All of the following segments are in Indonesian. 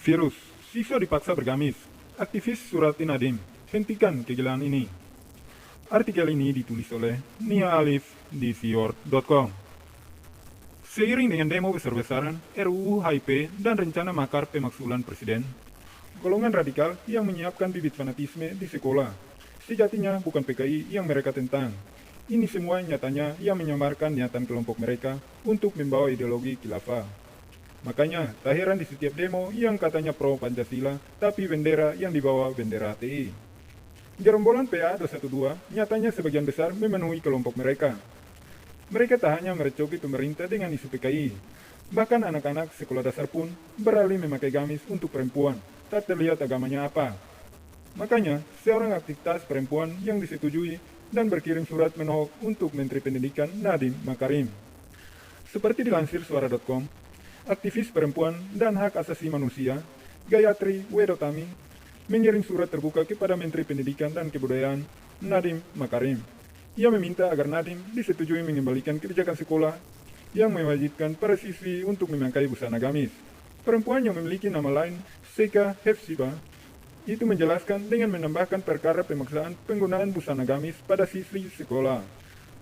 Virus, siswa dipaksa bergamis. Aktivis Surati Nadiem, hentikan kegilaan ini. Artikel ini ditulis oleh Nia Alif di Fiord.com. Seiring dengan demo besar-besaran, RUU HIP, dan rencana makar pemakzulan Presiden, golongan radikal yang menyiapkan bibit fanatisme di sekolah, sejatinya bukan PKI yang mereka tentang. Ini semua nyatanya yang menyamarkan niatan kelompok mereka untuk membawa ideologi khilafah. Makanya, tak heran di setiap demo yang katanya pro Pancasila, tapi bendera yang dibawa bendera HTI. Gerombolan PA 212 nyatanya sebagian besar memenuhi kelompok mereka. Mereka tak hanya merecoki pemerintah dengan isu PKI, bahkan anak-anak sekolah dasar pun beralih memakai gamis untuk perempuan, tak terlihat agamanya apa. Makanya, seorang aktivitas perempuan yang disetujui dan berkirim surat menohok untuk Menteri Pendidikan Nadiem Makarim. Seperti dilansir suara.com, aktivis perempuan dan hak asasi manusia, Gayatri Wedotami, mengirim surat terbuka kepada Menteri Pendidikan dan Kebudayaan, Nadiem Makarim. Ia meminta agar Nadiem disetujui mengembalikan kebijakan sekolah yang mewajibkan para siswi untuk memakai busana gamis. Perempuan yang memiliki nama lain, Seka Hefsiba, itu menjelaskan dengan menambahkan perkara pemaksaan penggunaan busana gamis pada siswi sekolah.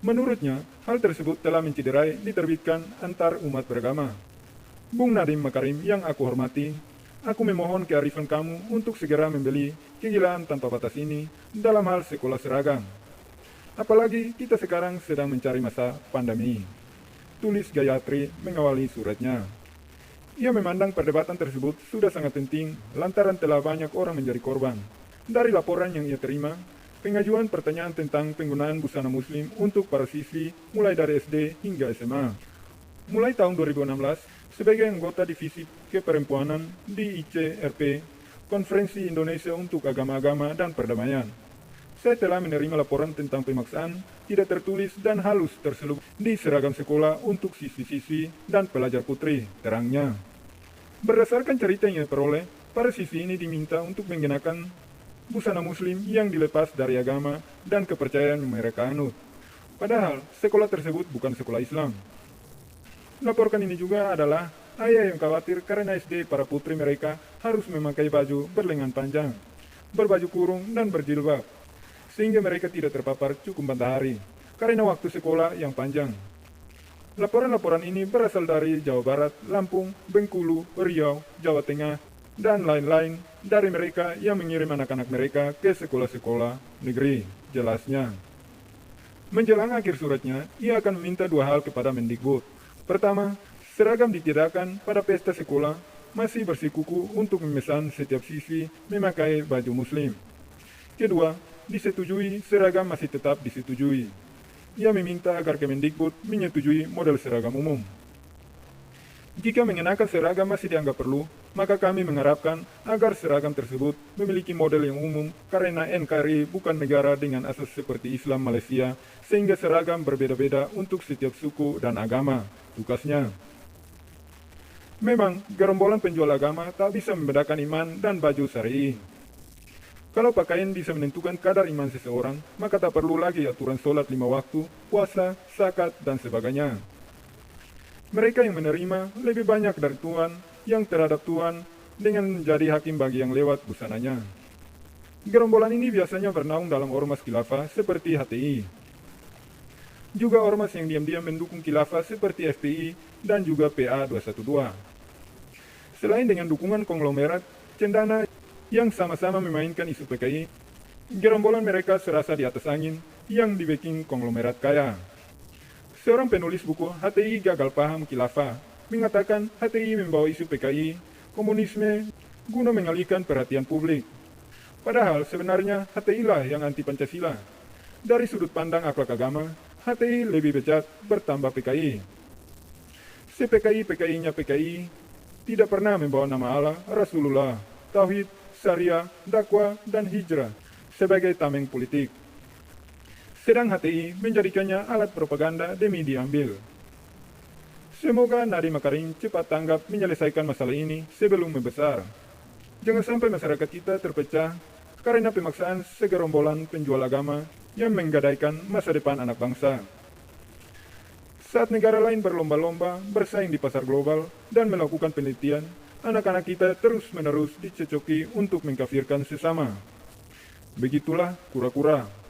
Menurutnya, hal tersebut telah mencederai diterbitkan antar umat beragama. Bung Nadiem Makarim yang aku hormati, aku memohon kearifan kamu untuk segera membeli kegilaan tanpa batas ini dalam hal sekolah seragam. Apalagi kita sekarang sedang mencari masa pandemi. Tulis Gayatri mengawali suratnya. Ia memandang perdebatan tersebut sudah sangat penting lantaran telah banyak orang menjadi korban. Dari laporan yang ia terima, pengajuan pertanyaan tentang penggunaan busana muslim untuk para siswi mulai dari SD hingga SMA. Mulai tahun 2016, sebagai anggota divisi keperempuanan di ICRP, Konferensi Indonesia untuk Agama-Agama dan Perdamaian, saya telah menerima laporan tentang pemaksaan tidak tertulis dan halus terselip di seragam sekolah untuk siswi-siswi dan pelajar putri, terangnya. Berdasarkan cerita yang diperoleh, para siswi ini diminta untuk mengenakan busana muslim yang dilepas dari agama dan kepercayaan yang mereka anut. Padahal, sekolah tersebut bukan sekolah Islam. Laporkan ini juga adalah ayah yang khawatir karena SD para putri mereka harus memakai baju berlengan panjang, berbaju kurung dan berjilbab, sehingga mereka tidak terpapar cukup matahari karena waktu sekolah yang panjang. Laporan-laporan ini berasal dari Jawa Barat, Lampung, Bengkulu, Riau, Jawa Tengah, dan lain-lain dari mereka yang mengirim anak-anak mereka ke sekolah-sekolah negeri, jelasnya. Menjelang akhir suratnya, ia akan meminta dua hal kepada Mendikbud. Pertama, seragam ditiadakan pada pesta sekolah masih bersikukuh untuk memesan setiap siswi memakai baju muslim. Kedua, disetujui seragam masih tetap disetujui. Ia meminta agar Kemendikbud menyetujui model seragam umum. Jika mengenakan seragam masih dianggap perlu, maka kami mengharapkan agar seragam tersebut memiliki model yang umum karena NKRI bukan negara dengan asas seperti Islam Malaysia, sehingga seragam berbeda-beda untuk setiap suku dan agama, tugasnya. Memang, gerombolan penjual agama tak bisa membedakan iman dan baju syar'i. Kalau pakaian bisa menentukan kadar iman seseorang, maka tak perlu lagi aturan sholat 5 waktu, puasa, zakat, dan sebagainya. Mereka yang menerima lebih banyak dari Tuhan yang terhadap Tuhan dengan menjadi hakim bagi yang lewat busananya. Gerombolan ini biasanya bernaung dalam ormas khilafah seperti HTI. Juga ormas yang diam-diam mendukung khilafah seperti FPI dan juga PA 212. Selain dengan dukungan konglomerat, cendana yang sama-sama memainkan isu PKI, gerombolan mereka serasa di atas angin yang di-backing konglomerat kaya. Seorang penulis buku HTI Gagal Paham Khilafah mengatakan HTI membawa isu PKI, komunisme, guna mengalihkan perhatian publik. Padahal sebenarnya HTI lah yang anti Pancasila. Dari sudut pandang akhlak agama, HTI lebih bejat bertambah PKI. Se-PKI-PKI-nya PKI tidak pernah membawa nama Allah, Rasulullah, Tauhid, Syariah, dakwah, dan hijrah sebagai tameng politik. Sedang HTI menjadikannya alat propaganda demi diambil. Semoga Nadiem Makarim cepat tanggap menyelesaikan masalah ini sebelum membesar. Jangan sampai masyarakat kita terpecah karena pemaksaan segerombolan penjual agama yang menggadaikan masa depan anak bangsa. Saat negara lain berlomba-lomba bersaing di pasar global dan melakukan penelitian, anak-anak kita terus-menerus dicocoki untuk mengkafirkan sesama. Begitulah kura-kura